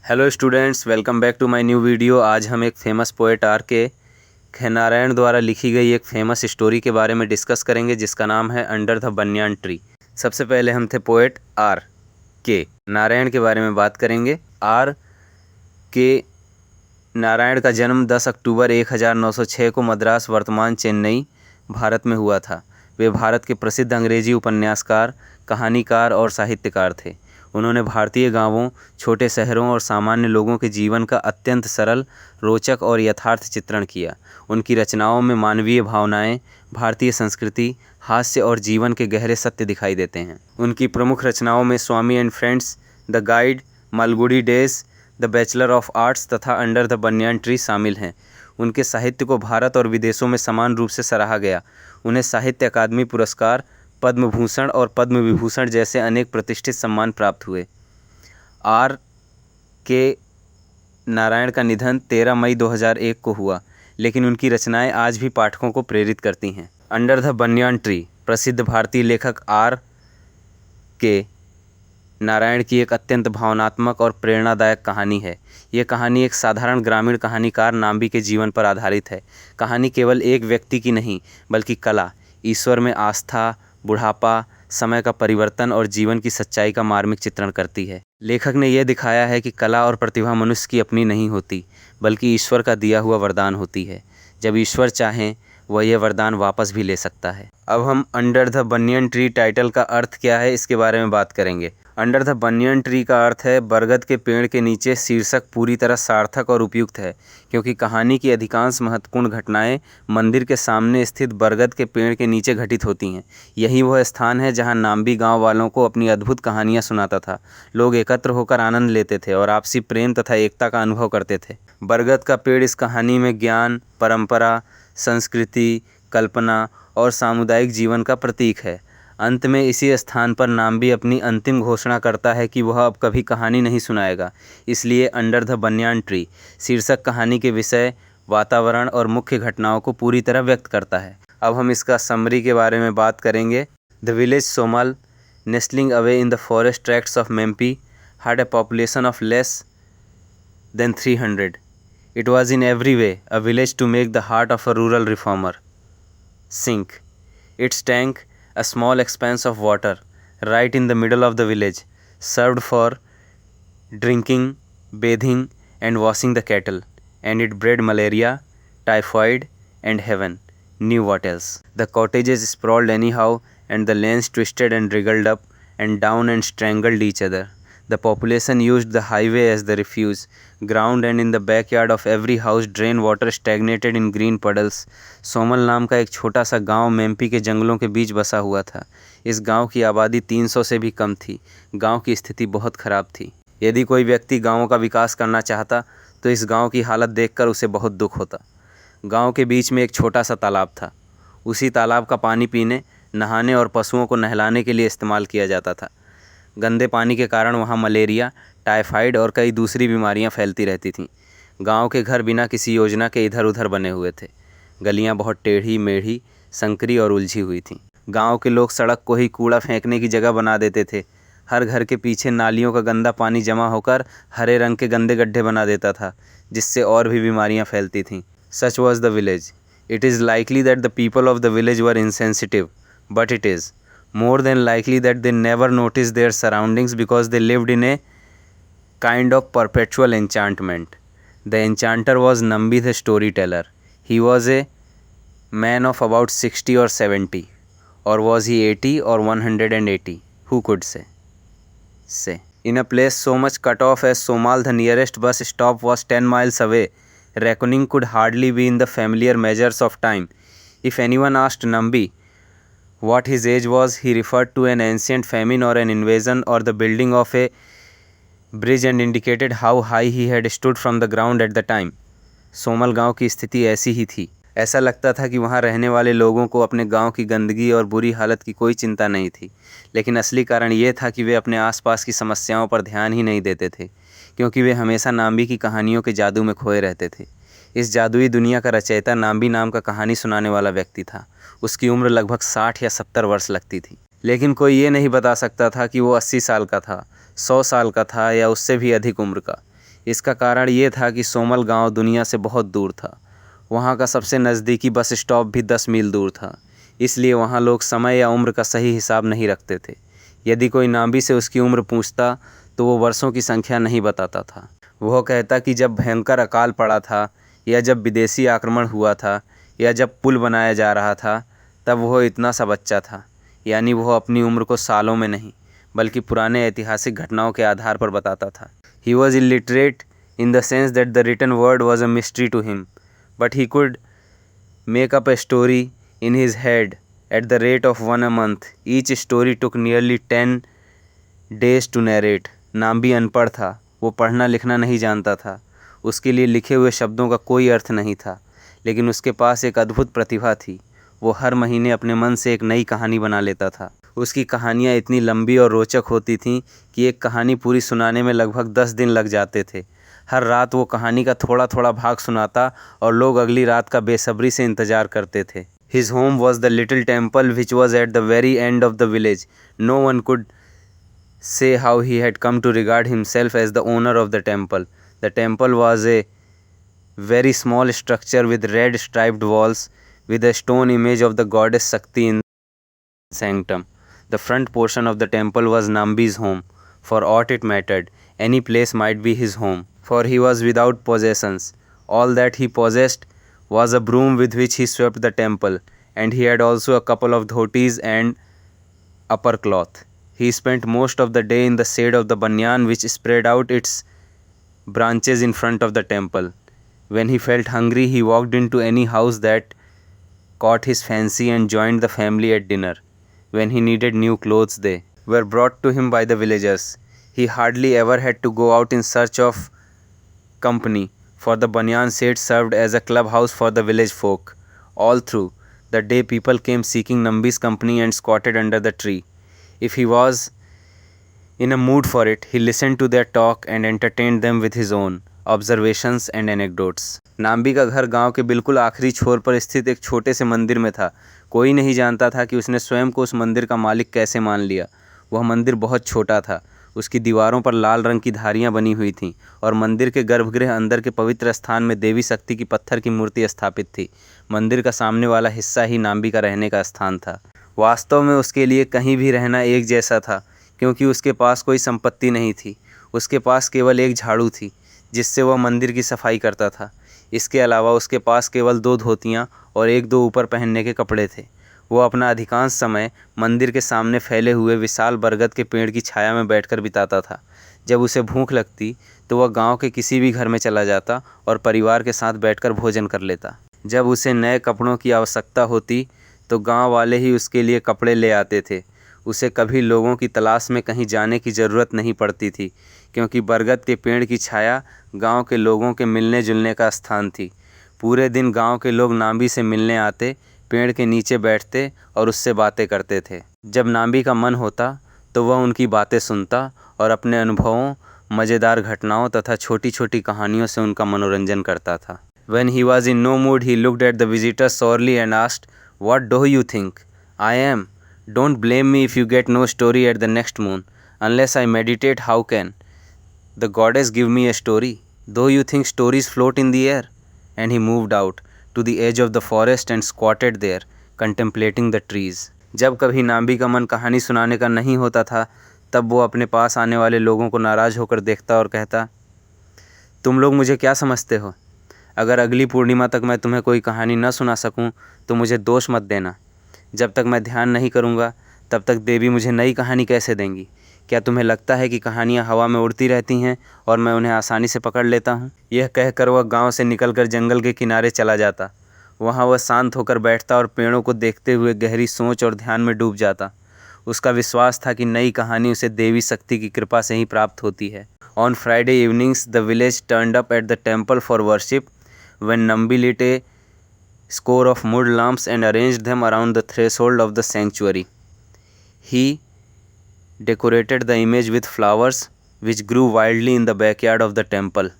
Hello students, welcome back to my new video. आज हम एक फेमस पोएट आर के नारायण द्वारा लिखी गई एक फेमस स्टोरी के बारे में डिस्कस करेंगे, जिसका नाम है अंडर द बनियान ट्री। सबसे पहले हम थे पोएट आर के नारायण के बारे में बात करेंगे। आर के नारायण का जन्म 10 अक्टूबर 1906 को मद्रास वर्तमान चेन्नई भारत में हुआ था। वे भारत के प्रसिद्ध अंग्रेजी उपन्यासकार, कहानीकार और साहित्यकार थे। उन्होंने भारतीय गांवों, छोटे शहरों और सामान्य लोगों के जीवन का अत्यंत सरल, रोचक और यथार्थ चित्रण किया। उनकी रचनाओं में मानवीय भावनाएं, भारतीय संस्कृति, हास्य और जीवन के गहरे सत्य दिखाई देते हैं। उनकी प्रमुख रचनाओं में Swami and friends, the guide, Malgudi days, the bachelor of arts तथा अंडर द बनियान ट्री शामिल हैं। उनके साहित्य को भारत और विदेशों में समान रूप से सराहा गया। उन्हें साहित्य अकादमी पुरस्कार, पद्म भूषण और पद्म विभूषण जैसे अनेक प्रतिष्ठित सम्मान प्राप्त हुए। आर के नारायण का निधन 13 मई 2001 को हुआ, लेकिन उनकी रचनाएं आज भी पाठकों को प्रेरित करती हैं। अंडर द बनियान ट्री प्रसिद्ध भारतीय लेखक आर के नारायण की एक अत्यंत भावनात्मक और प्रेरणादायक कहानी है। ये कहानी एक साधारण ग्रामीण कहानीकार नाम्बी के जीवन पर आधारित है। कहानी केवल एक व्यक्ति की नहीं, बल्कि कला, ईश्वर में आस्था, बुढ़ापा, समय का परिवर्तन और जीवन की सच्चाई का मार्मिक चित्रण करती है। लेखक ने यह दिखाया है कि कला और प्रतिभा मनुष्य की अपनी नहीं होती, बल्कि ईश्वर का दिया हुआ वरदान होती है। जब ईश्वर चाहें, वह यह वरदान वापस भी ले सकता है। अब हम under the banyan tree title का अर्थ क्या है, इसके बारे में बात करेंगे। अंडर द बनियान ट्री का अर्थ है बरगद के पेड़ के नीचे। शीर्षक पूरी तरह सार्थक और उपयुक्त है, क्योंकि कहानी की अधिकांश महत्वपूर्ण घटनाएं मंदिर के सामने स्थित बरगद के पेड़ के नीचे घटित होती हैं। यही वह स्थान है जहां नाम्बी गांव वालों को अपनी अद्भुत कहानियां सुनाता था। लोग एकत्र होकर आनंद लेते थे और आपसी प्रेम तथा एकता का अनुभव करते थे। बरगद का पेड़ इस कहानी में ज्ञान, परंपरा, संस्कृति, कल्पना और सामुदायिक जीवन का प्रतीक है। अंत में इसी स्थान पर नाम्बी अपनी अंतिम घोषणा करता है कि वह अब कभी कहानी नहीं सुनाएगा। इसलिए अंडर द बनियान ट्री शीर्षक कहानी के विषय, वातावरण और मुख्य घटनाओं को पूरी तरह व्यक्त करता है। अब हम इसका समरी के बारे में बात करेंगे। The village Somal, nestling away in the forest tracts of Mempi, had a population of less than 300. It was in every way a village to make the heart of a rural reformer sink. Its tank, a small expanse of water right in the middle of the village, served for drinking, bathing and washing the cattle, and it bred malaria, typhoid and heaven knew what else. The cottages sprawled anyhow, and the lanes twisted and wriggled up and down and strangled each other. The population used the highway as the refuge ground, and in the backyard of every house drain water stagnated in green puddles. Samuel नाम का एक छोटा सा गांव मेम्पी के जंगलों के बीच बसा हुआ था। इस गांव की आबादी 300 से भी कम थी। गांव की स्थिति बहुत खराब थी। यदि कोई व्यक्ति गांवों का विकास करना चाहता तो इस गांव की हालत देखकर उसे बहुत दुख होता। गांव के बीच में एक छोटा सा तालाब था। उसी तालाब का पानी पीने, नहाने और पशुओं को नहलाने के लिए इस्तेमाल किया जाता था। गंदे पानी के कारण वहाँ मलेरिया, टाइफाइड और कई दूसरी बीमारियाँ फैलती रहती थीं। गांव के घर बिना किसी योजना के इधर उधर बने हुए थे। गलियाँ बहुत टेढ़ी मेढ़ी, संकरी और उलझी हुई थीं। गांव के लोग सड़क को ही कूड़ा फेंकने की जगह बना देते थे। हर घर के पीछे नालियों का गंदा पानी जमा होकर हरे रंग के गंदे गड्ढे बना देता था, जिससे और भी बीमारियाँ फैलती थीं। Such was the village. It is likely that the people of the village were insensitive, but it is more than likely that they never noticed their surroundings because they lived in a kind of perpetual enchantment. The enchanter was Nambi the storyteller. He was a man of about 60 or 70, or was he 80 or 180? Who could say? In a place so much cut off as Somal, the nearest bus stop was 10 miles away. Reckoning could hardly be in the familiar measures of time. If anyone asked Nambi what his age was, he referred to an ancient famine or an invasion or the building of a bridge and indicated how high he had stood from the ground at the time. Samuel गांव की स्थिति ऐसी ही थी। ऐसा लगता था कि वहां रहने वाले लोगों को अपने गांव की गंदगी और बुरी हालत की कोई चिंता नहीं थी, लेकिन असली कारण ये था कि वे अपने आसपास की समस्याओं पर ध्यान ही नहीं देते थे, क्योंकि वे हमेशा नाम्बी की कहानियों के जादू में खोए रहते थे। इस जादुई दुनिया का रचयिता नाम्बी नाम का कहानी सुनाने वाला व्यक्ति था। उसकी उम्र लगभग 60 या 70 वर्ष लगती थी, लेकिन कोई ये नहीं बता सकता था कि वो 80 साल का था, 100 साल का था या उससे भी अधिक उम्र का। इसका कारण ये था कि सोमल गांव दुनिया से बहुत दूर था। वहाँ का सबसे नज़दीकी बस स्टॉप भी 10 मील दूर था, इसलिए वहाँ लोग समय या उम्र का सही हिसाब नहीं रखते थे। यदि कोई नाम्बी से उसकी उम्र पूछता तो वो वर्षों की संख्या नहीं बताता था। वह कहता कि जब भयंकर अकाल पड़ा था, या जब विदेशी आक्रमण हुआ था, या जब पुल बनाया जा रहा था, तब वह इतना सा बच्चा था। यानी वह अपनी उम्र को सालों में नहीं बल्कि पुराने ऐतिहासिक घटनाओं के आधार पर बताता था। He was illiterate in the sense that the written word was a mystery to him, but he could make up a story in his head at the rate of one a month. Each story took nearly 10 days to narrate. Nambi अनपढ़ था, वो पढ़ना लिखना नहीं जानता था, उसके लिए लिखे हुए शब्दों का कोई अर्थ नहीं था, लेकिन उसके पास एक अद्भुत प्रतिभा थी। वो हर महीने अपने मन से एक नई कहानी बना लेता था। उसकी कहानियाँ इतनी लंबी और रोचक होती थीं कि एक कहानी पूरी सुनाने में लगभग 10 दिन लग जाते थे। हर रात वो कहानी का थोड़ा थोड़ा भाग सुनाता और लोग अगली रात का बेसब्री से इंतज़ार करते थे। His home was the little temple which was at the very end of the village. No one could say how he had come to regard himself as the owner of the temple. The temple was a very small structure with red striped walls, with a stone image of the goddess Shakti in the sanctum. The front portion of the temple was Nambi's home. For aught it mattered, any place might be his home, for he was without possessions. All that he possessed was a broom with which he swept the temple, and he had also a couple of dhotis and upper cloth. He spent most of the day in the shade of the banyan which spread out its branches in front of the temple. When he felt hungry, he walked into any house that caught his fancy and joined the family at dinner. When he needed new clothes, they were brought to him by the villagers. He hardly ever had to go out in search of company, for the banyan shade served as a clubhouse for the village folk. All through the day people came seeking Nambi's company and squatted under the tree. If he was in a mood for it, he listened to their talk and entertained them with his own observations and anecdotes. Nambi का घर गांव के बिल्कुल आखिरी छोर पर स्थित एक छोटे से मंदिर में था। कोई नहीं जानता था कि उसने स्वयं को उस मंदिर का मालिक कैसे मान लिया। वह मंदिर बहुत छोटा था, उसकी दीवारों पर लाल रंग की धारियां बनी हुई थीं और मंदिर के गर्भगृह अंदर के पवित्र स्थान में देवी शक्ति की पत्थर की मूर्ति स्थापित थी। मंदिर का सामने वाला हिस्सा ही नाम्बी का रहने का स्थान था। वास्तव में उसके लिए कहीं भी रहना एक जैसा था, क्योंकि उसके पास कोई संपत्ति नहीं थी। उसके पास केवल एक झाड़ू थी जिससे वह मंदिर की सफाई करता था। इसके अलावा उसके पास केवल 2 धोतियाँ और 1-2 ऊपर पहनने के कपड़े थे। वह अपना अधिकांश समय मंदिर के सामने फैले हुए विशाल बरगद के पेड़ की छाया में बैठकर बिताता था। जब उसे भूख लगती तो वह गांव के किसी भी घर में चला जाता और परिवार के साथ बैठकर भोजन कर लेता। जब उसे नए कपड़ों की आवश्यकता होती तो गांव वाले ही उसके लिए कपड़े ले आते थे। उसे कभी लोगों की तलाश में कहीं जाने की ज़रूरत नहीं पड़ती थी, क्योंकि बरगद के पेड़ की छाया गांव के लोगों के मिलने जुलने का स्थान थी। पूरे दिन गांव के लोग नाम्बी से मिलने आते, पेड़ के नीचे बैठते और उससे बातें करते थे। जब नाम्बी का मन होता तो वह उनकी बातें सुनता और अपने अनुभवों, मज़ेदार घटनाओं तथा छोटी छोटी कहानियों से उनका मनोरंजन करता था। When he was in no mood, he looked at the visitor sorely and asked, "What do you think I am? Don't blame me if you get no story at the next moon. Unless I meditate, how can the goddess give me a story? Though you think stories float in the air." And he moved out to the edge of the forest and squatted there, contemplating the trees. जब कभी नाम्बी का मन कहानी सुनाने का नहीं होता था, तब वो अपने पास आने वाले लोगों को नाराज़ होकर देखता और कहता, "तुम लोग मुझे क्या समझते हो? अगर अगली पूर्णिमा तक मैं तुम्हें कोई कहानी न सुना सकूं, तो मुझे दोष मत देना। जब तक मैं ध्यान नहीं करूंगा, तब तक देवी मुझे नई कहानी कैसे देंगी? क्या तुम्हें लगता है कि कहानियाँ हवा में उड़ती रहती हैं और मैं उन्हें आसानी से पकड़ लेता हूँ?" यह कहकर वह गांव से निकलकर जंगल के किनारे चला जाता। वहाँ वह शांत होकर बैठता और पेड़ों को देखते हुए गहरी सोच और ध्यान में डूब जाता। उसका विश्वास था कि नई कहानी उसे देवी शक्ति की कृपा से ही प्राप्त होती है। On Friday evenings the village turned up at the temple for worship when Nambi lit a score of mud lamps and arranged them around the threshold of the sanctuary. He decorated the image with flowers which grew wildly in the backyard of the temple.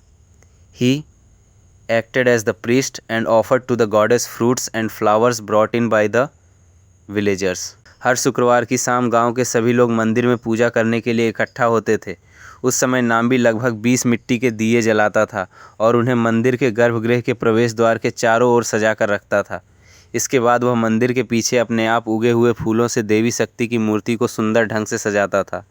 He acted as the priest and offered to the goddess fruits and flowers brought in by the villagers. हर शुक्रवार की शाम गांव के सभी लोग मंदिर में पूजा करने के लिए इकट्ठा होते थे। उस समय नाम्बी लगभग 20 मिट्टी के दिए जलाता था और उन्हें मंदिर के गर्भगृह के प्रवेश द्वार के चारों ओर सजा कर रखता था। इसके बाद वह मंदिर के पीछे अपने आप उगे हुए फूलों से देवी शक्ति की मूर्ति को सुंदर ढंग से सजाता था।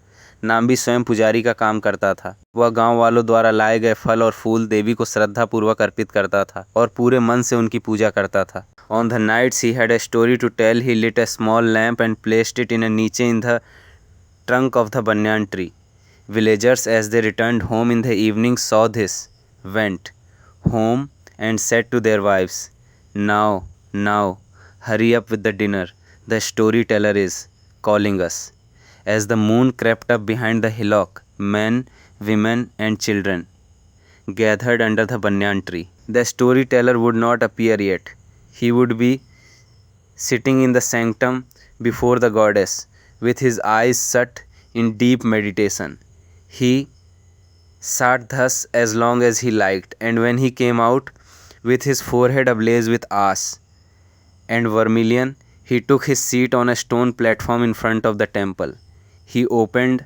नाम्बी स्वयं पुजारी का काम करता था। वह गांव वालों द्वारा लाए गए फल और फूल देवी को श्रद्धापूर्वक अर्पित करता था और पूरे मन से उनकी पूजा करता था। On the nights he had a story to tell, he lit a small lamp and placed it in a niche in the trunk of the banyan tree. Villagers, as they returned home in the evening, saw this, went home and said to their wives, now, hurry up with the dinner. The storyteller is calling us. As the moon crept up behind the hillock, men, women, and children gathered under the banyan tree. The storyteller would not appear yet. He would be sitting in the sanctum before the goddess, with his eyes shut in deep meditation. He sat thus as long as he liked, and when he came out, with his forehead ablaze with ash and vermilion, he took his seat on a stone platform in front of the temple. He opened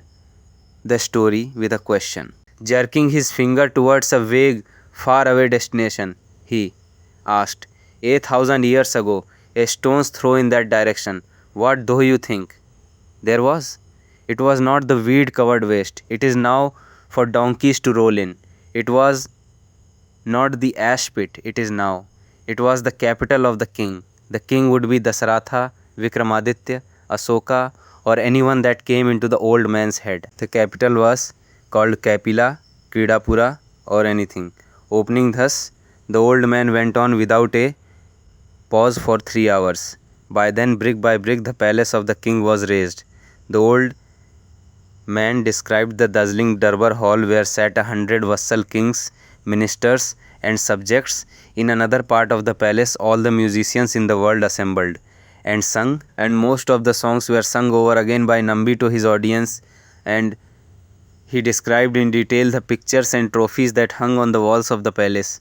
the story with a question. Jerking his finger towards a vague, far-away destination, he asked, 8,000 years ago, a stone's throw in that direction. What do you think there was? It was not the weed-covered waste. It is now for donkeys to roll in. It was not the ash pit. It is now. It was the capital of the king. The king would be Dasaratha, Vikramaditya, Asoka, or anyone that came into the old man's head. The capital was called Kapila, Kridapura, or anything. Opening thus, the old man went on without a pause for 3 hours. By then, brick by brick, the palace of the king was raised. The old man described the dazzling Durbar hall where sat 100 vassal kings, ministers, and subjects. In another part of the palace, all the musicians in the world assembled and sung, and most of the songs were sung over again by Nambi to his audience, and he described in detail the pictures and trophies that hung on the walls of the palace.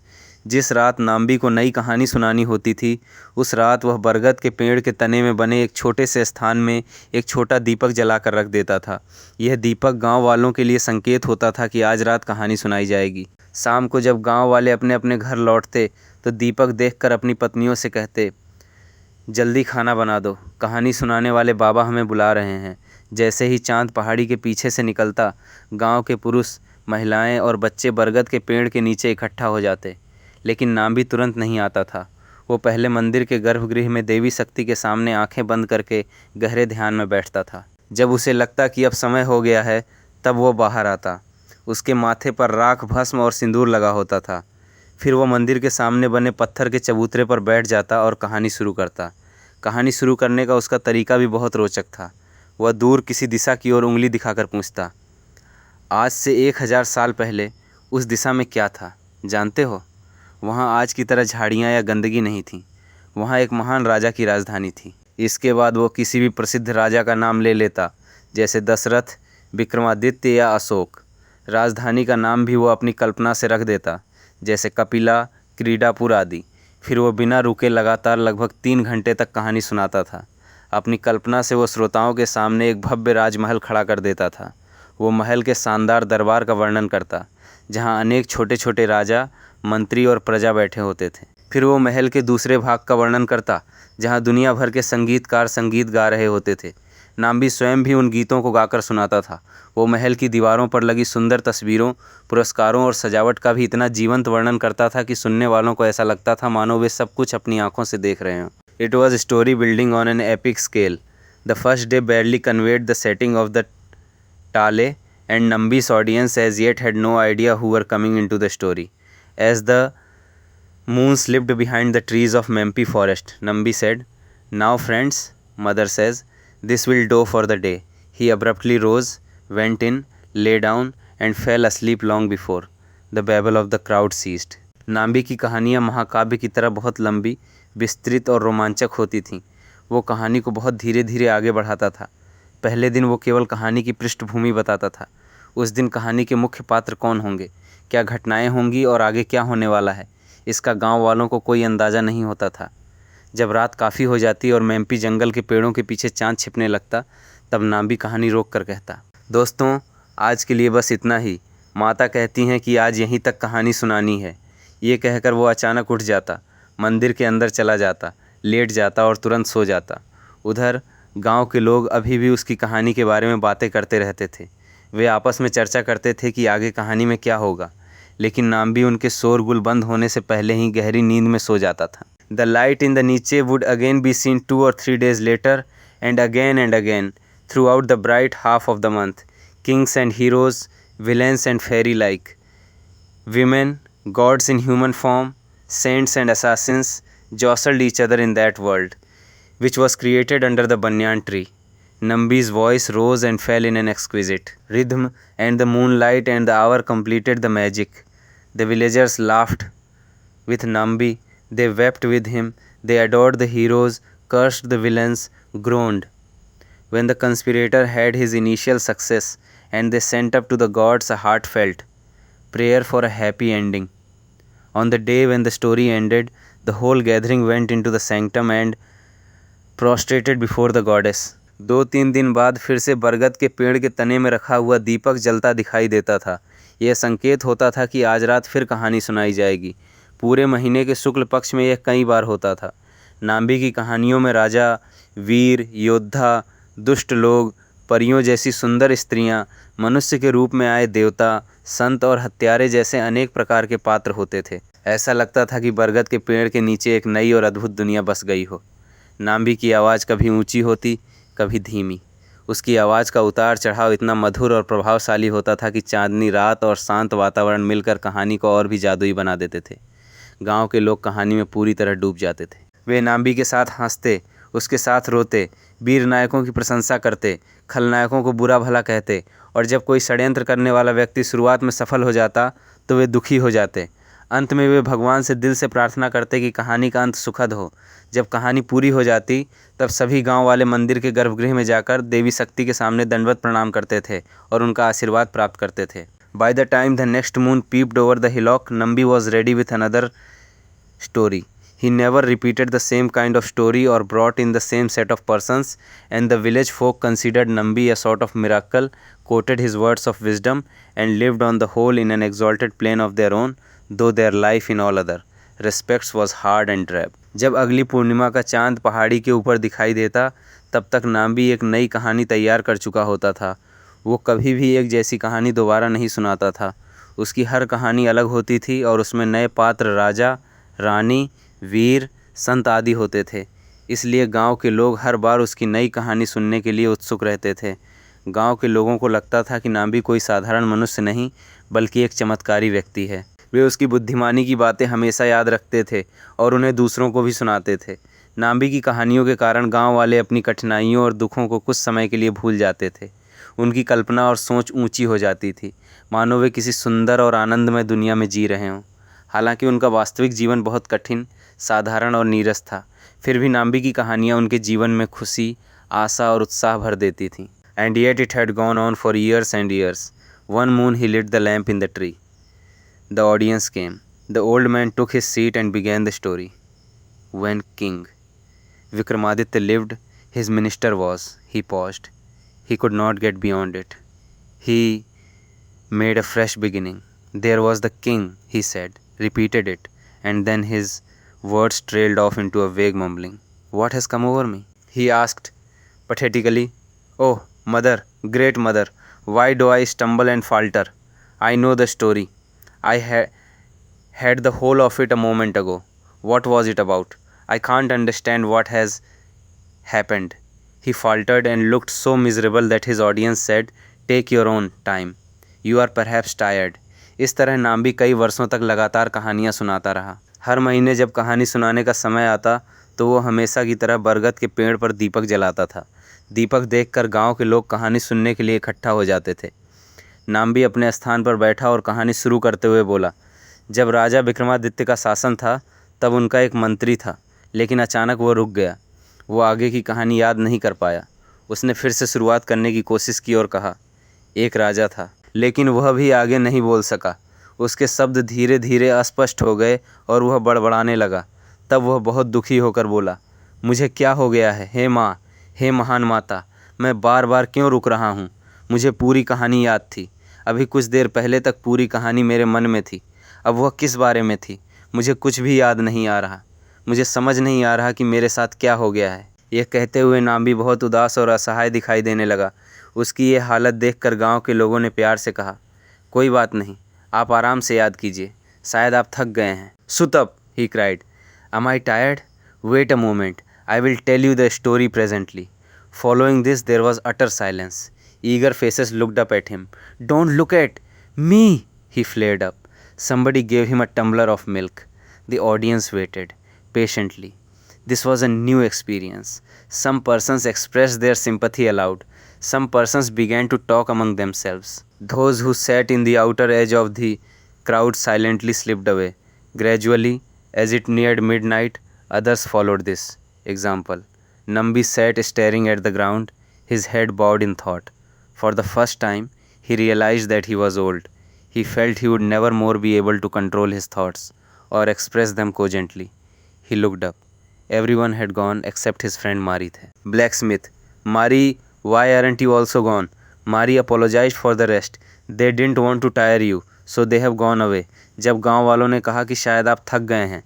जिस रात नाम्बी को नई कहानी सुनानी होती थी, उस रात वह बरगद के पेड़ के तने में बने एक छोटे से स्थान में एक छोटा दीपक जलाकर रख देता था। यह दीपक गांव वालों के लिए संकेत होता था कि आज रात कहानी सुनाई जाएगी। शाम को जब गांव वाले अपने अपने घर लौटते तो दीपक देखकर अपनी पत्नियों से कहते, जल्दी खाना बना दो, कहानी सुनाने वाले बाबा हमें बुला रहे हैं। जैसे ही चांद पहाड़ी के पीछे से निकलता, गांव के पुरुष, महिलाएं और बच्चे बरगद के पेड़ के नीचे इकट्ठा हो जाते, लेकिन नाम्बी तुरंत नहीं आता था। वो पहले मंदिर के गर्भगृह में देवी शक्ति के सामने आंखें बंद करके गहरे ध्यान में बैठता था। जब उसे लगता कि अब समय हो गया है, तब वो बाहर आता। उसके माथे पर राख, भस्म और सिंदूर लगा होता था। फिर वो मंदिर के सामने बने पत्थर के चबूतरे पर बैठ जाता और कहानी शुरू करता। कहानी शुरू करने का उसका तरीका भी बहुत रोचक था। वह दूर किसी दिशा की ओर उंगली दिखाकर पूछता, आज से 1000 साल पहले उस दिशा में क्या था, जानते हो? वहाँ आज की तरह झाड़ियाँ या गंदगी नहीं थी। वहाँ एक महान राजा की राजधानी थी। इसके बाद वो किसी भी प्रसिद्ध राजा का नाम ले लेता, जैसे दशरथ, विक्रमादित्य या अशोक। राजधानी का नाम भी वो अपनी कल्पना से रख देता, जैसे कपिला, क्रीडापुर आदि। फिर वो बिना रुके लगातार लगभग 3 घंटे तक कहानी सुनाता था। अपनी कल्पना से वो श्रोताओं के सामने एक भव्य राजमहल खड़ा कर देता था। वो महल के शानदार दरबार का वर्णन करता, जहाँ अनेक छोटे छोटे राजा, मंत्री और प्रजा बैठे होते थे। फिर वो महल के दूसरे भाग का वर्णन करता, जहाँ दुनिया भर के संगीतकार संगीत गा रहे होते थे। नाम्बी स्वयं भी उन गीतों को गाकर सुनाता था। वो महल की दीवारों पर लगी सुंदर तस्वीरों, पुरस्कारों और सजावट का भी इतना जीवंत वर्णन करता था कि सुनने वालों को ऐसा लगता था मानो वे सब कुछ अपनी आंखों से देख रहे हों। It was story building on an epic scale. The first day barely conveyed the setting of the Tale, and Nambi's audience as yet had no idea who were coming into the story. As the moon slipped behind the trees of Mempi forest, Nambi said, "Now friends," mother says, "this will do for the day." He abruptly rose, went in, lay down, and fell asleep long before the babble of the crowd ceased. Nambi की कहानियाँ महाकाव्य की तरह बहुत लंबी, विस्तृत और रोमांचक होती थीं। वो कहानी को बहुत धीरे धीरे आगे बढ़ाता था। पहले दिन वो केवल कहानी की पृष्ठभूमि बताता था। उस दिन कहानी के मुख्य पात्र कौन होंगे, क्या घटनाएं होंगी और आगे क्या होने वाला है, इसका गांव वालों को कोई अंदाज़ा नहीं होता था। जब रात काफ़ी हो जाती और मेम्पी जंगल के पेड़ों के पीछे चांद छिपने लगता, तब नाम्बी कहानी रोक कर कहता, दोस्तों, आज के लिए बस इतना ही। माता कहती हैं कि आज यहीं तक कहानी सुनानी है। ये कहकर वो अचानक उठ जाता, मंदिर के अंदर चला जाता, लेट जाता और तुरंत सो जाता। उधर गांव के लोग अभी भी उसकी कहानी के बारे में बातें करते रहते थे। वे आपस में चर्चा करते थे कि आगे कहानी में क्या होगा, लेकिन नाम्बी उनके शोरगुल बंद होने से पहले ही गहरी नींद में सो जाता था। द लाइट इन द नीचे would again be seen 2 or 3 days later and again throughout the bright half of the month. Kings and heroes, villains and fairy-like, women, gods in human form, saints and assassins jostled each other in that world, which was created under the banyan tree. Nambi's voice rose and fell in an exquisite rhythm, and the moonlight and the hour completed the magic. The villagers laughed with Nambi, they wept with him, they adored the heroes, cursed the villains, groaned when the conspirator had his initial success, and they sent up to the gods a heartfelt prayer for a happy ending. On the day when the story ended, the whole gathering went into the sanctum and prostrated before the goddess. 2-3 दिन बाद फिर से बरगद के पेड़ के तने में रखा हुआ दीपक जलता दिखाई देता था। यह संकेत होता था कि आज रात फिर कहानी सुनाई जाएगी। पूरे महीने के शुक्ल पक्ष में यह कई बार होता था। नाम्बी की कहानियों में राजा, वीर, योद्धा, दुष्ट लोग, परियों जैसी सुंदर स्त्रियां, मनुष्य के रूप में आए देवता, संत और हत्यारे जैसे अनेक प्रकार के पात्र होते थे। ऐसा लगता था कि बरगद के पेड़ के नीचे एक नई और अद्भुत दुनिया बस गई हो। नाम्बी की आवाज़ कभी ऊंची होती, कभी धीमी। उसकी आवाज़ का उतार चढ़ाव इतना मधुर और प्रभावशाली होता था कि चांदनी रात और शांत वातावरण मिलकर कहानी को और भी जादुई बना देते थे। गांव के लोग कहानी में पूरी तरह डूब जाते थे। वे नाम्बी के साथ हंसते, उसके साथ रोते, वीर नायकों की प्रशंसा करते, खलनायकों को बुरा भला कहते, और जब कोई षड्यंत्र करने वाला व्यक्ति शुरुआत में सफल हो जाता तो वे दुखी हो जाते। अंत में वे भगवान से दिल से प्रार्थना करते कि कहानी का अंत सुखद हो। जब कहानी पूरी हो जाती तब सभी गांव वाले मंदिर के गर्भगृह में जाकर देवी शक्ति के सामने दंडवत प्रणाम करते थे और उनका आशीर्वाद प्राप्त करते थे। By the time the next moon peeped over the hillock, Nambi was ready with another story. He never repeated the same kind of story or brought in the same set of persons, and the village folk considered Nambi a sort of miracle, quoted his words of wisdom, and lived on the whole in an exalted plane of their own, though their life in all other respects was hard and drab. जब अगली पूर्णिमा का चांद पहाड़ी के ऊपर दिखाई देता तब तक नाम्बी एक नई कहानी तैयार कर चुका होता था। वो कभी भी एक जैसी कहानी दोबारा नहीं सुनाता था। उसकी हर कहानी अलग होती थी और उसमें नए पात्र राजा, रानी, वीर, संत आदि होते थे। इसलिए गांव के लोग हर बार उसकी नई कहानी सुनने के लिए उत्सुक रहते थे। गांव के लोगों को लगता था कि नाम्बी कोई साधारण मनुष्य नहीं बल्कि एक चमत्कारी व्यक्ति है। वे उसकी बुद्धिमानी की बातें हमेशा याद रखते थे और उन्हें दूसरों को भी सुनाते थे। नाम्बी की कहानियों के कारण गांव वाले अपनी कठिनाइयों और दुखों को कुछ समय के लिए भूल जाते थे। उनकी कल्पना और सोच ऊंची हो जाती थी, मानो वे किसी सुंदर और आनंदमय दुनिया में जी रहे हों। हालांकि उनका वास्तविक जीवन बहुत कठिन, साधारण और नीरस था, फिर भी नाम्बी की कहानियाँ उनके जीवन में खुशी, आशा और उत्साह भर देती थीं। And yet it had gone on for years and years. One moon he lit the lamp in the tree. The audience came. The old man took his seat and began the story. When King Vikramaditya lived, his minister was. He paused. He could not get beyond it. He made a fresh beginning. There was the king, he said, repeated it, and then his words trailed off into a vague mumbling. What has come over me? He asked pathetically. Oh, mother, great mother, why do I stumble and falter? I know the story. I had the whole of it a moment ago. What was it about? I can't understand what has happened. He faltered and looked so miserable that his audience said, Take your own time. You are perhaps tired. इस तरह नाम्बी कई वर्षों तक लगातार कहानियाँ सुनाता रहा। हर महीने जब कहानी सुनाने का समय आता तो वो हमेशा की तरह बरगद के पेड़ पर दीपक जलाता था। दीपक देखकर गांव के लोग कहानी सुनने के लिए इकट्ठा हो जाते थे। नाम्बी अपने स्थान पर बैठा और कहानी शुरू करते हुए बोला, जब राजा विक्रमादित्य का शासन था तब उनका एक मंत्री था, लेकिन अचानक वो रुक गया। वो आगे की कहानी याद नहीं कर पाया। उसने फिर से शुरुआत करने की कोशिश की और कहा, एक राजा था, लेकिन वह भी आगे नहीं बोल सका। उसके शब्द धीरे धीरे अस्पष्ट हो गए और वह बड़बड़ाने लगा। तब वह बहुत दुखी होकर बोला, मुझे क्या हो गया है? हे माँ, हे महान माता, मैं बार बार क्यों रुक रहा हूँ? मुझे पूरी कहानी याद थी। अभी कुछ देर पहले तक पूरी कहानी मेरे मन में थी। अब वह किस बारे में थी मुझे कुछ भी याद नहीं आ रहा। मुझे समझ नहीं आ रहा कि मेरे साथ क्या हो गया है। यह कहते हुए नाम्बी बहुत उदास और असहाय दिखाई देने लगा। उसकी ये हालत देखकर गांव के लोगों ने प्यार से कहा, कोई बात नहीं, आप आराम से याद कीजिए, शायद आप थक गए हैं। सुत up, he cried. Am I tired? Wait a moment. I will tell you the story presently. Following this, there was utter silence. Eager faces looked up at him. Don't look at me, he flared up. Somebody gave him a tumbler of milk. The audience waited patiently. This was a new experience. Some persons expressed their sympathy aloud. Some persons began to talk among themselves. Those who sat in the outer edge of the crowd silently slipped away. Gradually, as it neared midnight, others followed this example. Nambi sat staring at the ground, his head bowed in thought. For the first time, he realized that he was old. He felt he would never more be able to control his thoughts or express them cogently. He looked up. Everyone had gone except his friend Mari. Blacksmith, Mari, why aren't you also gone? Mari apologized for the rest. They didn't want to tire you, so they have gone away. जब गांव वालों ने कहा कि शायद आप थक गए हैं,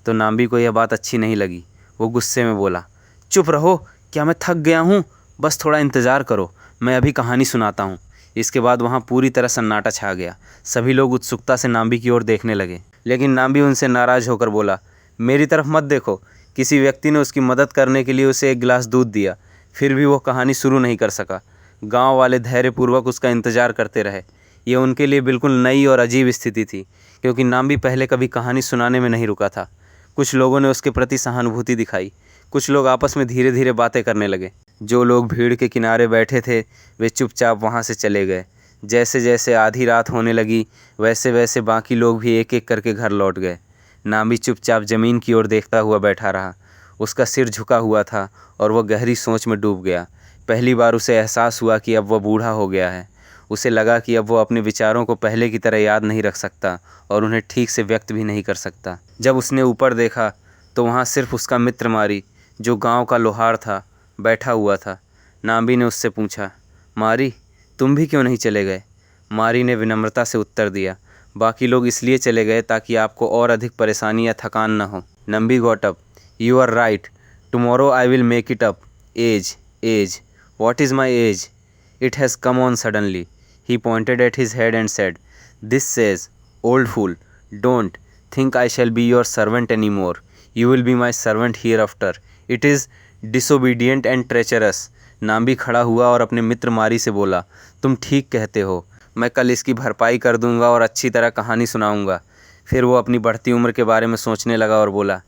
तो नाम्बी को यह बात अच्छी नहीं लगी। वो गुस्से में बोला, चुप रहो, क्या मैं थक गया हूँ? बस थोड़ा इंतज़ार करो, मैं अभी कहानी सुनाता हूँ। इसके बाद वहाँ पूरी तरह सन्नाटा छा गया। सभी लोग उत्सुकता से नाम्बी की ओर देखने लगे, लेकिन नाम्बी उनसे नाराज़ होकर बोला, मेरी तरफ मत देखो। किसी व्यक्ति ने उसकी मदद करने के लिए उसे एक गिलास दूध दिया, फिर भी वो कहानी शुरू नहीं कर सका। गाँव वाले धैर्यपूर्वक उसका इंतज़ार करते रहे। ये उनके लिए बिल्कुल नई और अजीब स्थिति थी, क्योंकि नाम्बी पहले कभी कहानी सुनाने में नहीं रुका था। कुछ लोगों ने उसके प्रति सहानुभूति दिखाई, कुछ लोग आपस में धीरे धीरे बातें करने लगे। जो लोग भीड़ के किनारे बैठे थे वे चुपचाप वहाँ से चले गए। जैसे जैसे आधी रात होने लगी, वैसे वैसे बाकी लोग भी एक एक करके घर लौट गए। नाम्बी चुपचाप ज़मीन की ओर देखता हुआ बैठा रहा। उसका सिर झुका हुआ था और वह गहरी सोच में डूब गया। पहली बार उसे एहसास हुआ कि अब वह बूढ़ा हो गया है। उसे लगा कि अब वो अपने विचारों को पहले की तरह याद नहीं रख सकता और उन्हें ठीक से व्यक्त भी नहीं कर सकता। जब उसने ऊपर देखा तो वहाँ सिर्फ उसका मित्र मारी, जो गांव का लोहार था, बैठा हुआ था। नाम्बी ने उससे पूछा, मारी, तुम भी क्यों नहीं चले गए? मारी ने विनम्रता से उत्तर दिया, बाकी लोग इसलिए चले गए ताकि आपको और अधिक परेशानी या थकान न हो। Nambi got up, you are right, tomorrow I will make it up. Age, what is my age? It has come on suddenly. He pointed at his head and said, this says, old fool, don't think I shall be your servant anymore. You will be my servant hereafter. It is disobedient and treacherous. Nambi खड़ा हुआ और अपने मित्र मारी से बोला, तुम ठीक कहते हो, मैं कल इसकी भरपाई कर दूंगा और अच्छी तरह कहानी सुनाऊंगा। फिर वो अपनी बढ़ती उम्र के बारे में सोचने लगा और बोला,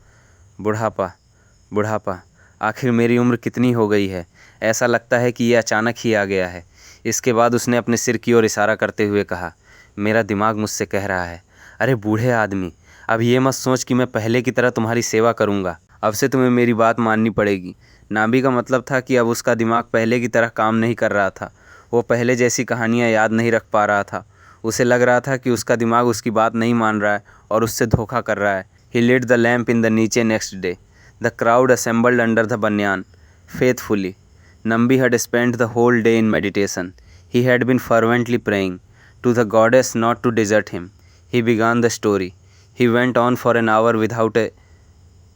बुढ़ापा, आखिर मेरी उम्र कितनी हो गई है? ऐसा लगता है कि यह अचानक ही आ गया है। इसके बाद उसने अपने सिर की ओर इशारा करते हुए कहा, मेरा दिमाग मुझसे कह रहा है, अरे बूढ़े आदमी, अब ये मत सोच कि मैं पहले की तरह तुम्हारी सेवा करूँगा। अब से तुम्हें मेरी बात माननी पड़ेगी। नाम्बी का मतलब था कि अब उसका दिमाग पहले की तरह काम नहीं कर रहा था। वो पहले जैसी कहानियाँ याद नहीं रख पा रहा था। उसे लग रहा था कि उसका दिमाग उसकी बात नहीं मान रहा है और उससे धोखा कर रहा है। ही lit the lamp in the niche next day. The crowd assembled under the banyan, faithfully. Nambi had spent the whole day in meditation. He had been fervently praying to the goddess not to desert him. He began the story. He went on for an hour without a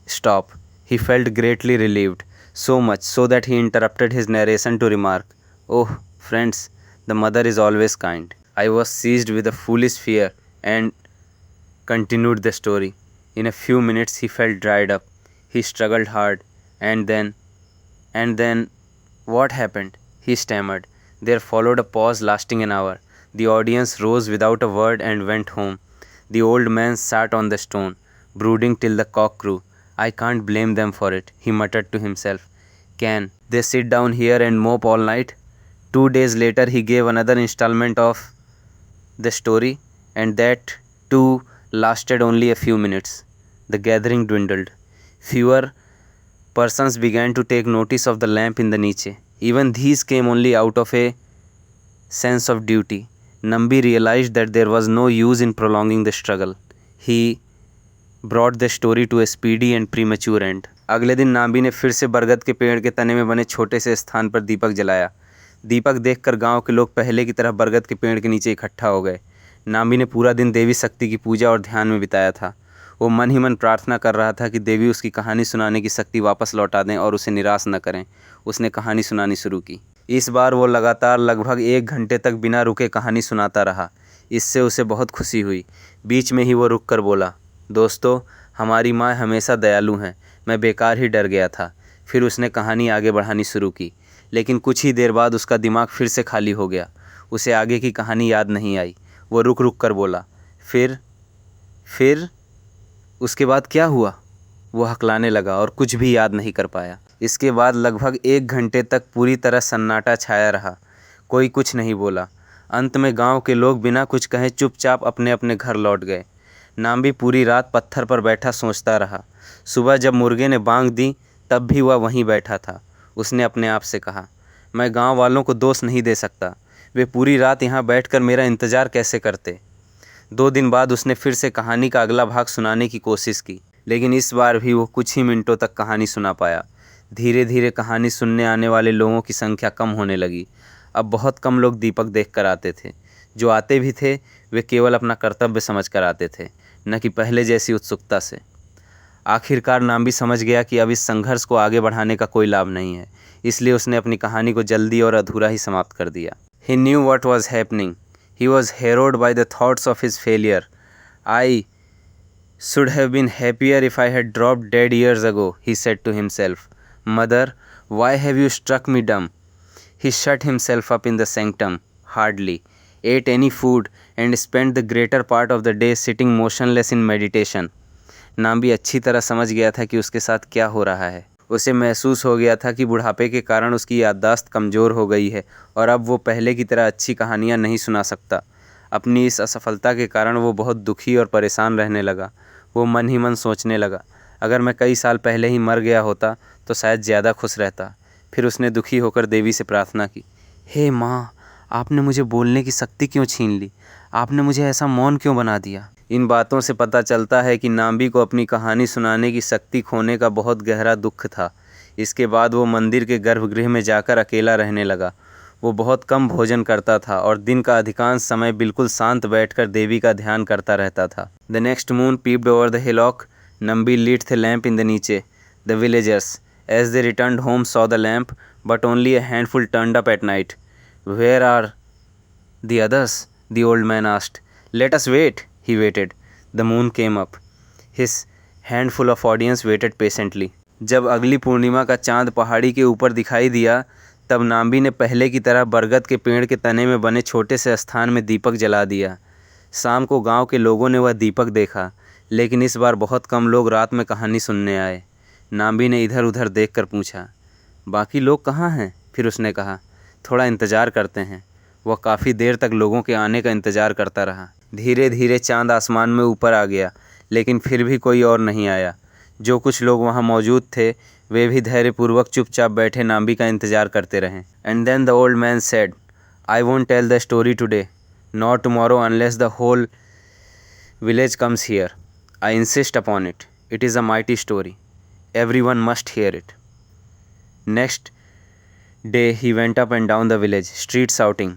stop. He felt greatly relieved, so much so that he interrupted his narration to remark, oh, friends, the mother is always kind. I was seized with a foolish fear and continued the story. In a few minutes he felt dried up. He struggled hard, and then, what happened? He stammered. There followed a pause lasting an hour. The audience rose without a word and went home. The old man sat on the stone, brooding till the cock crew. I can't blame them for it, he muttered to himself. Can they sit down here and mope all night? 2 days later he gave another installment of the story, and that too lasted only a few minutes. The gathering dwindled. Fewer persons began to take notice of the lamp in the niche. Even these came only out of a sense of duty. Nambi realized that there was no use in prolonging the struggle. He brought the story to a speedy and premature end. अगले दिन नाम्बी ने फिर से बरगद के पेड़ के तने में बने छोटे से स्थान पर दीपक जलाया। दीपक देखकर गांव के लोग पहले की तरह बरगद के पेड़ के नीचे इकट्ठा हो गए। नाम्बी ने पूरा दिन देवी शक्ति की पूजा और ध्यान में बिताया था। वो मन ही मन प्रार्थना कर रहा था कि देवी उसकी कहानी सुनाने की शक्ति वापस लौटा दें और उसे निराश न करें। उसने कहानी सुनानी शुरू की। इस बार वो लगातार लगभग 1 घंटे तक बिना रुके कहानी सुनाता रहा। इससे उसे बहुत खुशी हुई। बीच में ही वो रुक कर बोला, दोस्तों, हमारी माँ हमेशा दयालु हैं। मैं बेकार ही डर गया था। फिर उसने कहानी आगे बढ़ानी शुरू की, लेकिन कुछ ही देर बाद उसका दिमाग फिर से खाली हो गया। उसे आगे की कहानी याद नहीं आई। वो रुक रुक कर बोला, फिर उसके बाद क्या हुआ? वो हकलाने लगा और कुछ भी याद नहीं कर पाया। इसके बाद लगभग 1 घंटे तक पूरी तरह सन्नाटा छाया रहा। कोई कुछ नहीं बोला। अंत में गांव के लोग बिना कुछ कहे चुपचाप अपने अपने घर लौट गए। नाम्बी पूरी रात पत्थर पर बैठा सोचता रहा। सुबह जब मुर्गे ने बांग दी तब भी वह वहीं बैठा था। उसने अपने आप से कहा, मैं गांव वालों को दोष नहीं दे सकता। वे पूरी रात यहाँ बैठकर मेरा इंतज़ार कैसे करते। 2 दिन बाद उसने फिर से कहानी का अगला भाग सुनाने की कोशिश की, लेकिन इस बार भी वो कुछ ही मिनटों तक कहानी सुना पाया। धीरे धीरे कहानी सुनने आने वाले लोगों की संख्या कम होने लगी। अब बहुत कम लोग दीपक देख कर आते थे। जो आते भी थे वे केवल अपना कर्तव्य समझ कर आते थे, न कि पहले जैसी उत्सुकता से। आखिरकार नाम्बी समझ गया कि अब इस संघर्ष को आगे बढ़ाने का कोई लाभ नहीं है, इसलिए उसने अपनी कहानी को जल्दी और अधूरा ही समाप्त कर दिया। He knew what was happening. He was harrowed by the thoughts of his failure. I should have been happier if I had dropped dead years ago, he said to himself. Mother, why have you struck me dumb? He shut himself up in the sanctum, hardly ate any food, and spent the greater part of the day sitting motionless in meditation. Nambi अच्छी तरह समझ गया था कि उसके साथ क्या हो रहा है। उसे महसूस हो गया था कि बुढ़ापे के कारण उसकी याददाश्त कमज़ोर हो गई है और अब वो पहले की तरह अच्छी कहानियाँ नहीं सुना सकता। अपनी इस असफलता के कारण वो बहुत दुखी और परेशान रहने लगा। वो मन ही मन सोचने लगा, अगर मैं कई साल पहले ही मर गया होता तो शायद ज़्यादा खुश रहता। फिर उसने दुखी होकर देवी से प्रार्थना की, हे माँ, आपने मुझे बोलने की शक्ति क्यों छीन ली? आपने मुझे ऐसा मौन क्यों बना दिया? इन बातों से पता चलता है कि नाम्बी को अपनी कहानी सुनाने की शक्ति खोने का बहुत गहरा दुख था। इसके बाद वो मंदिर के गर्भगृह में जाकर अकेला रहने लगा। वो बहुत कम भोजन करता था और दिन का अधिकांश समय बिल्कुल शांत बैठकर देवी का ध्यान करता रहता था। The next moon peeped over the hillock. Nambi lit the lamp in the niche. The villagers, as they returned home, saw the lamp, but only a handful turned up at night. Where are the others? The old man asked. Let us wait. He waited. The moon came up. His handful of audience waited patiently. जब अगली पूर्णिमा का चांद पहाड़ी के ऊपर दिखाई दिया तब नाम्बी ने पहले की तरह बरगद के पेड़ के तने में बने छोटे से स्थान में दीपक जला दिया। शाम को गांव के लोगों ने वह दीपक देखा, लेकिन इस बार बहुत कम लोग रात में कहानी सुनने आए। नाम्बी ने इधर उधर देखकर पूछा, बाकी लोग कहाँ हैं? फिर उसने कहा, थोड़ा इंतज़ार करते हैं। वह काफ़ी देर तक लोगों के आने का इंतज़ार करता रहा। धीरे धीरे चांद आसमान में ऊपर आ गया, लेकिन फिर भी कोई और नहीं आया। जो कुछ लोग वहाँ मौजूद थे वे भी धैर्यपूर्वक चुपचाप बैठे नाम्बी का इंतज़ार करते रहें। And then the old man said, I won't tell the story today, not tomorrow, unless the whole village comes here. I insist upon it. It is a mighty story. Everyone must hear it. Next day he went up and down the village street shouting,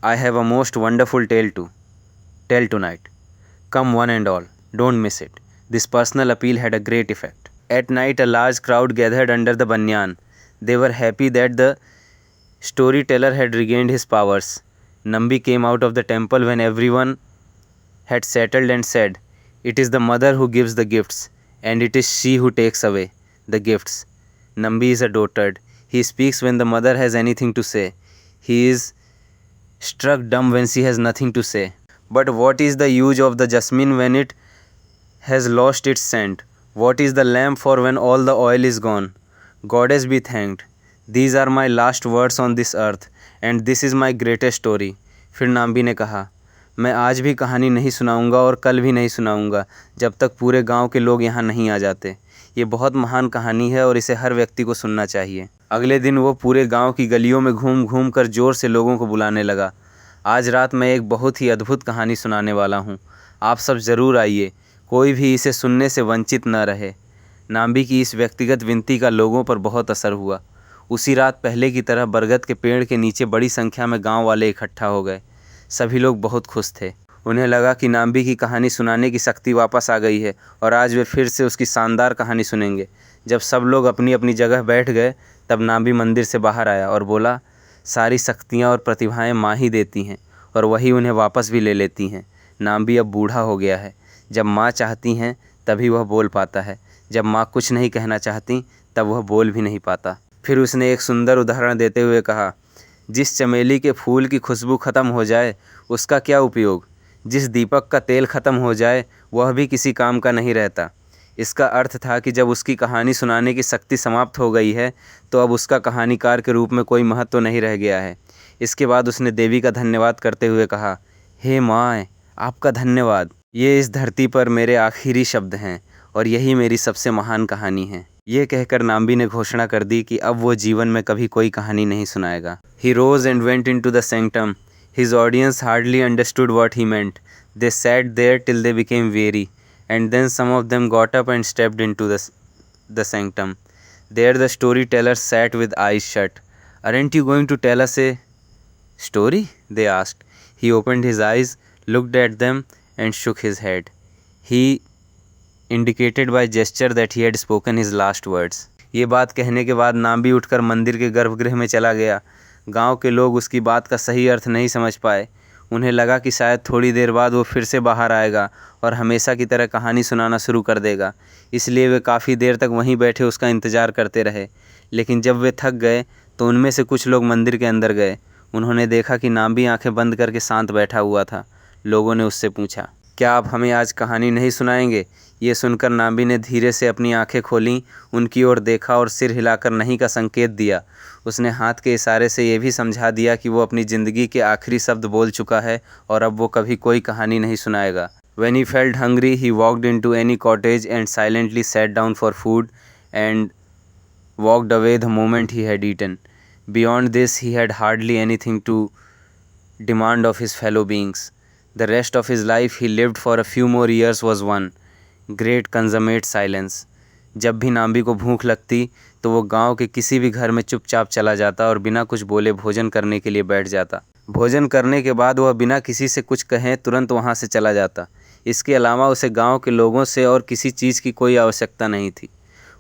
I have a most wonderful tale to tell tonight. Come one and all, don't miss it. This personal appeal had a great effect. At night a large crowd gathered under the banyan. They were happy that the storyteller had regained his powers. Nambi came out of the temple when everyone had settled and said, it is the mother who gives the gifts, and it is she who takes away the gifts. Nambi is a dotard. He speaks when the mother has anything to say. He is struck dumb when she has nothing to say. But what is the use of the jasmine when it has lost its scent? What is the lamp for when all the oil is gone? Goddess be thanked. These are my last words on this earth, and this is my greatest story. फिर नाम्बी ने कहा, मैं आज भी कहानी नहीं सुनाऊंगा और कल भी नहीं सुनाऊंगा जब तक पूरे गांव के लोग यहाँ नहीं आ जाते। ये बहुत महान कहानी है और इसे हर व्यक्ति को सुनना चाहिए। अगले दिन वो पूरे गांव की गलियों में घूम घूम कर ज़ोर से लोगों को बुलाने लगा। आज रात मैं एक बहुत ही अद्भुत कहानी सुनाने वाला हूँ। आप सब ज़रूर आइए, कोई भी इसे सुनने से वंचित न रहे। नाम्बी की इस व्यक्तिगत विनती का लोगों पर बहुत असर हुआ। उसी रात पहले की तरह बरगद के पेड़ के नीचे बड़ी संख्या में गांव वाले इकट्ठा हो गए। सभी लोग बहुत खुश थे। उन्हें लगा कि नाम्बी की कहानी सुनाने की शक्ति वापस आ गई है और आज वे फिर से उसकी शानदार कहानी सुनेंगे। जब सब लोग अपनी अपनी जगह बैठ गए तब नाम्बी मंदिर से बाहर आया और बोला, सारी शक्तियाँ और प्रतिभाएँ माँ ही देती हैं और वही उन्हें वापस भी ले लेती हैं। नाम्बी अब बूढ़ा हो गया है। जब माँ चाहती हैं तभी वह बोल पाता है, जब माँ कुछ नहीं कहना चाहती तब वह बोल भी नहीं पाता। फिर उसने एक सुंदर उदाहरण देते हुए कहा, जिस चमेली के फूल की खुशबू ख़त्म हो जाए उसका क्या उपयोग, जिस दीपक का तेल ख़त्म हो जाए वह भी किसी काम का नहीं रहता। इसका अर्थ था कि जब उसकी कहानी सुनाने की शक्ति समाप्त हो गई है तो अब उसका कहानीकार के रूप में कोई महत्व नहीं रह गया है। इसके बाद उसने देवी का धन्यवाद करते हुए कहा, हे माँ, आपका धन्यवाद। ये इस धरती पर मेरे आखिरी शब्द हैं और यही मेरी सबसे महान कहानी है। ये कहकर नाम्बी ने घोषणा कर दी कि अब वो जीवन में कभी कोई कहानी नहीं सुनाएगा। He rose and went into the sanctum. His audience hardly understood what he meant. They sat there till they became weary, and then some of them got up and stepped into the sanctum. There the storyteller sat with eyes shut. Aren't you going to tell us a story? They asked. He opened his eyes, looked at them, and shook his head. He indicated by gesture that he had spoken his last words. ये बात कहने के बाद नाम्बी उठकर मंदिर के गर्भगृह में चला गया। गांव के लोग उसकी बात का सही अर्थ नहीं समझ पाए। उन्हें लगा कि शायद थोड़ी देर बाद वो फिर से बाहर आएगा और हमेशा की तरह कहानी सुनाना शुरू कर देगा। इसलिए वे काफ़ी देर तक वहीं बैठे उसका इंतज़ार करते रहे। लेकिन जब वे थक गए तो उनमें से कुछ लोग मंदिर के अंदर गए। उन्होंने देखा कि नाम्बी आंखें बंद करके शांत बैठा हुआ था। लोगों ने उससे पूछा, क्या आप हमें आज कहानी नहीं सुनाएंगे? ये सुनकर नाम्बी ने धीरे से अपनी आंखें खोलीं, उनकी ओर देखा और सिर हिलाकर नहीं का संकेत दिया। उसने हाथ के इशारे से ये भी समझा दिया कि वो अपनी ज़िंदगी के आखिरी शब्द बोल चुका है और अब वो कभी कोई कहानी नहीं सुनाएगा। When he felt hungry, he walked into any cottage and silently sat down for food and walked away the moment he had eaten. Beyond this, he had hardly anything to demand of his fellow beings. The rest of his life he lived for a few more years was one great consummate silence. जब भी नाम्बी को भूख लगती तो वो गांव के किसी भी घर में चुपचाप चला जाता और बिना कुछ बोले भोजन करने के लिए बैठ जाता। भोजन करने के बाद वह बिना किसी से कुछ कहे तुरंत वहां से चला जाता। इसके अलावा उसे गांव के लोगों से और किसी चीज़ की कोई आवश्यकता नहीं थी।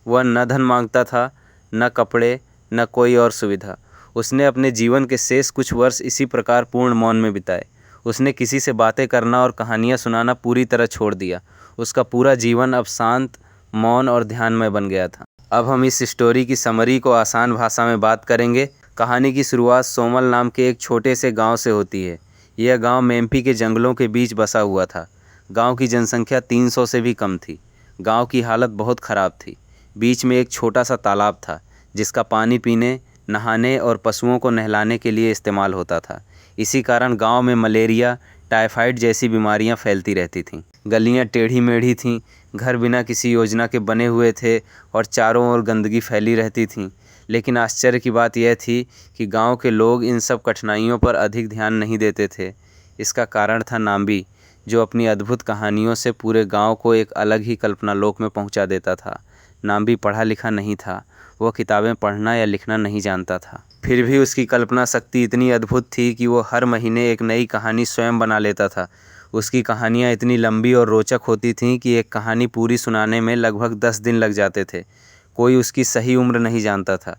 वह न धन मांगता था, न कपड़े, न कोई और सुविधा। उसने अपने जीवन के शेष कुछ वर्ष इसी प्रकार पूर्ण मौन में बिताए। उसने किसी से बातें करना और कहानियाँ सुनाना पूरी तरह छोड़ दिया। उसका पूरा जीवन अब शांत, मौन और ध्यानमय बन गया था। अब हम इस स्टोरी की समरी को आसान भाषा में बात करेंगे। कहानी की शुरुआत सोमल नाम के एक छोटे से गांव से होती है। यह गांव मेम्फी के जंगलों के बीच बसा हुआ था। गांव की जनसंख्या 300 से भी कम थी। गांव की हालत बहुत ख़राब थी। बीच में एक छोटा सा तालाब था जिसका पानी पीने, नहाने और पशुओं को नहलाने के लिए इस्तेमाल होता था। इसी कारण गांव में मलेरिया, टाइफाइड जैसी बीमारियां फैलती रहती थीं। गलियां टेढ़ी मेढ़ी थीं, घर बिना किसी योजना के बने हुए थे और चारों ओर गंदगी फैली रहती थी। लेकिन आश्चर्य की बात यह थी कि गांव के लोग इन सब कठिनाइयों पर अधिक ध्यान नहीं देते थे। इसका कारण था नाम्बी, जो अपनी अद्भुत कहानियों से पूरे गांव को एक अलग ही कल्पना लोक में पहुंचा देता था। नाम्बी पढ़ा लिखा नहीं था, वह किताबें पढ़ना या लिखना नहीं जानता था। फिर भी उसकी कल्पना शक्ति इतनी अद्भुत थी कि वो हर महीने एक नई कहानी स्वयं बना लेता था। उसकी कहानियाँ इतनी लंबी और रोचक होती थीं कि एक कहानी पूरी सुनाने में लगभग 10 दिन लग जाते थे। कोई उसकी सही उम्र नहीं जानता था।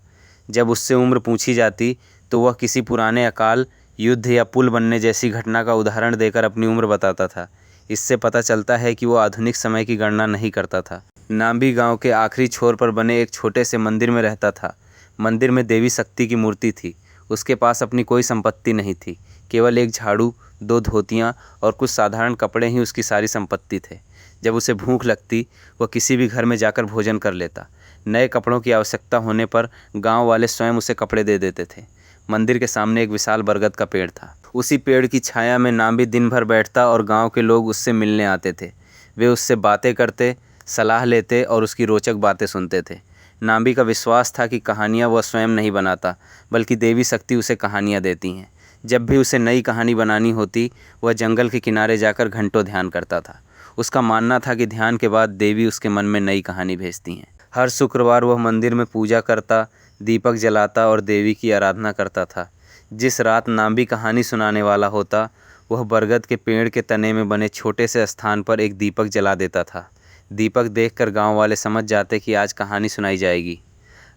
जब उससे उम्र पूछी जाती तो वह किसी पुराने अकाल, युद्ध या पुल बनने जैसी घटना का उदाहरण देकर अपनी उम्र बताता था। इससे पता चलता है कि वो आधुनिक समय की गणना नहीं करता था। नाम्बी गांव के आखिरी छोर पर बने एक छोटे से मंदिर में रहता था। मंदिर में देवी शक्ति की मूर्ति थी। उसके पास अपनी कोई संपत्ति नहीं थी। केवल एक झाड़ू, 2 धोतियाँ और कुछ साधारण कपड़े ही उसकी सारी संपत्ति थे। जब उसे भूख लगती वह किसी भी घर में जाकर भोजन कर लेता। नए कपड़ों की आवश्यकता होने पर गांव वाले स्वयं उसे कपड़े दे देते थे। मंदिर के सामने एक विशाल बरगद का पेड़ था। उसी पेड़ की छाया में नाम्बी दिन भर बैठता और गांव के लोग उससे मिलने आते थे। वे उससे बातें करते, सलाह लेते और उसकी रोचक बातें सुनते थे। नाम्बी का विश्वास था कि कहानियाँ वह स्वयं नहीं बनाता, बल्कि देवी शक्ति उसे कहानियाँ देती हैं। जब भी उसे नई कहानी बनानी होती वह जंगल के किनारे जाकर घंटों ध्यान करता था। उसका मानना था कि ध्यान के बाद देवी उसके मन में नई कहानी भेजती हैं। हर शुक्रवार वह मंदिर में पूजा करता, दीपक जलाता और देवी की आराधना करता था। जिस रात नाम्बी कहानी सुनाने वाला होता, वह बरगद के पेड़ के तने में बने छोटे से स्थान पर एक दीपक जला देता था। दीपक देखकर गांव वाले समझ जाते कि आज कहानी सुनाई जाएगी।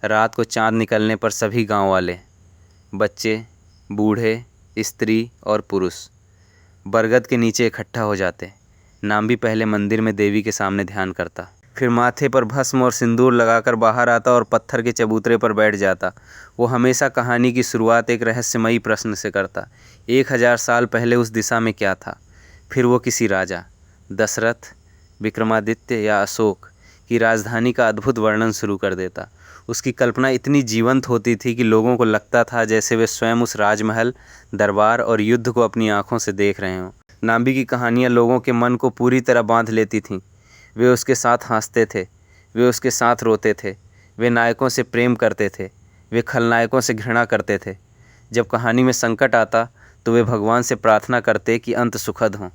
रात को चांद निकलने पर सभी गांव वाले, बच्चे, बूढ़े, स्त्री और पुरुष बरगद के नीचे इकट्ठा हो जाते। नाम्बी पहले मंदिर में देवी के सामने ध्यान करता, फिर माथे पर भस्म और सिंदूर लगाकर बाहर आता और पत्थर के चबूतरे पर बैठ जाता। वो हमेशा कहानी की शुरुआत एक रहस्यमयी प्रश्न से करता, 1000 साल पहले उस दिशा में क्या था। फिर वो किसी राजा, दशरथ, विक्रमादित्य या अशोक की राजधानी का अद्भुत वर्णन शुरू कर देता। उसकी कल्पना इतनी जीवंत होती थी कि लोगों को लगता था जैसे वे स्वयं उस राजमहल, दरबार और युद्ध को अपनी आंखों से देख रहे हों। नाम्बी की कहानियाँ लोगों के मन को पूरी तरह बांध लेती थीं। वे उसके साथ हंसते थे, वे उसके साथ रोते थे, वे नायकों से प्रेम करते थे, वे खलनायकों से घृणा करते थे। जब कहानी में संकट आता तो वे भगवान से प्रार्थना करते कि अंत सुखद हों।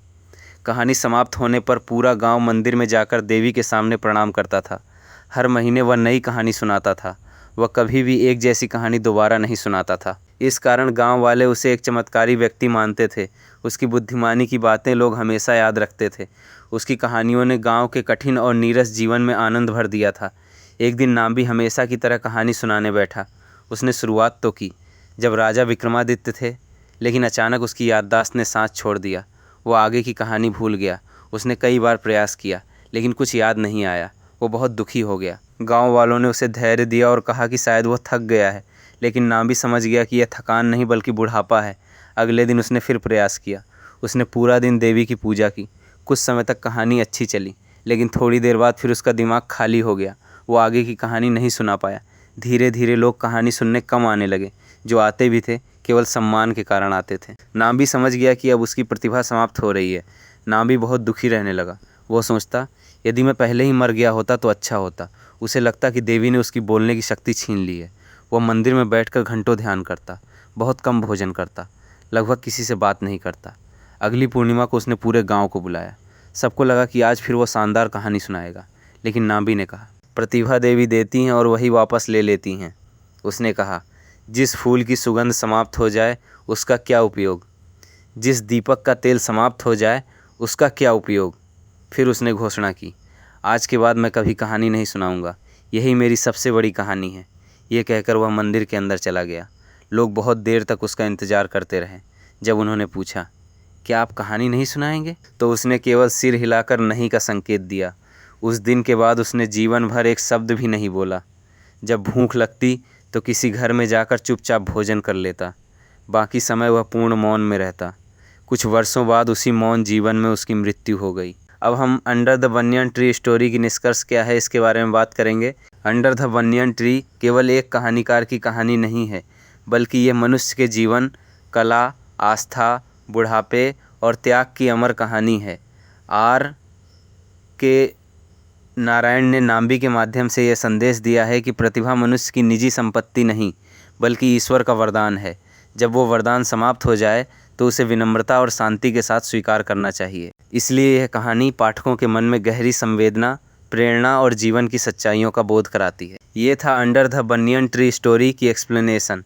कहानी समाप्त होने पर पूरा गांव मंदिर में जाकर देवी के सामने प्रणाम करता था। हर महीने वह नई कहानी सुनाता था। वह कभी भी एक जैसी कहानी दोबारा नहीं सुनाता था। इस कारण गांव वाले उसे एक चमत्कारी व्यक्ति मानते थे। उसकी बुद्धिमानी की बातें लोग हमेशा याद रखते थे। उसकी कहानियों ने गांव के कठिन और नीरस जीवन में आनंद भर दिया था। एक दिन नाम्बी हमेशा की तरह कहानी सुनाने बैठा। उसने शुरुआत तो की जब राजा विक्रमादित्य थे, लेकिन अचानक उसकी याददाश्त ने सांस छोड़ दिया। वो आगे की कहानी भूल गया। उसने कई बार प्रयास किया, लेकिन कुछ याद नहीं आया। वो बहुत दुखी हो गया। गांव वालों ने उसे धैर्य दिया और कहा कि शायद वो थक गया है, लेकिन नाम्बी समझ गया कि यह थकान नहीं बल्कि बुढ़ापा है। अगले दिन उसने फिर प्रयास किया। उसने पूरा दिन देवी की पूजा की। कुछ समय तक कहानी अच्छी चली, लेकिन थोड़ी देर बाद फिर उसका दिमाग खाली हो गया। वो आगे की कहानी नहीं सुना पाया। धीरे धीरे लोग कहानी सुनने कम आने लगे। जो आते भी थे केवल सम्मान के कारण आते थे। नाम्बी समझ गया कि अब उसकी प्रतिभा समाप्त हो रही है। नाम्बी बहुत दुखी रहने लगा। वो सोचता, यदि मैं पहले ही मर गया होता तो अच्छा होता। उसे लगता कि देवी ने उसकी बोलने की शक्ति छीन ली है। वह मंदिर में बैठकर घंटों ध्यान करता, बहुत कम भोजन करता, लगभग किसी से बात नहीं करता। अगली पूर्णिमा को उसने पूरे गांव को बुलाया। सबको लगा कि आज फिर वो शानदार कहानी सुनाएगा, लेकिन नाम्बी ने कहा, प्रतिभा देवी देती हैं और वही वापस ले लेती हैं। उसने कहा, जिस फूल की सुगंध समाप्त हो जाए उसका क्या उपयोग, जिस दीपक का तेल समाप्त हो जाए उसका क्या उपयोग। फिर उसने घोषणा की, आज के बाद मैं कभी कहानी नहीं सुनाऊंगा, यही मेरी सबसे बड़ी कहानी है। ये कहकर वह मंदिर के अंदर चला गया। लोग बहुत देर तक उसका इंतज़ार करते रहे। जब उन्होंने पूछा, क्या आप कहानी नहीं सुनाएंगे, तो उसने केवल सिर हिलाकर नहीं का संकेत दिया। उस दिन के बाद उसने जीवन भर एक शब्द भी नहीं बोला। जब भूख लगती तो किसी घर में जाकर चुपचाप भोजन कर लेता। बाकी समय वह पूर्ण मौन में रहता। कुछ वर्षों बाद उसी मौन जीवन में उसकी मृत्यु हो गई। अब हम under the banyan tree story की निष्कर्ष क्या है इसके बारे में बात करेंगे। अंडर द बनियन ट्री केवल एक कहानीकार की कहानी नहीं है, बल्कि ये मनुष्य के जीवन, कला, आस्था, बुढ़ापे और त्याग की अमर कहानी है। आर के नारायण ने नाम्बी के माध्यम से यह संदेश दिया है कि प्रतिभा मनुष्य की निजी संपत्ति नहीं, बल्कि ईश्वर का वरदान है। जब वो वरदान समाप्त हो जाए तो उसे विनम्रता और शांति के साथ स्वीकार करना चाहिए। इसलिए यह कहानी पाठकों के मन में गहरी संवेदना, प्रेरणा और जीवन की सच्चाइयों का बोध कराती है। ये था under the banyan tree story की एक्सप्लेनेशन।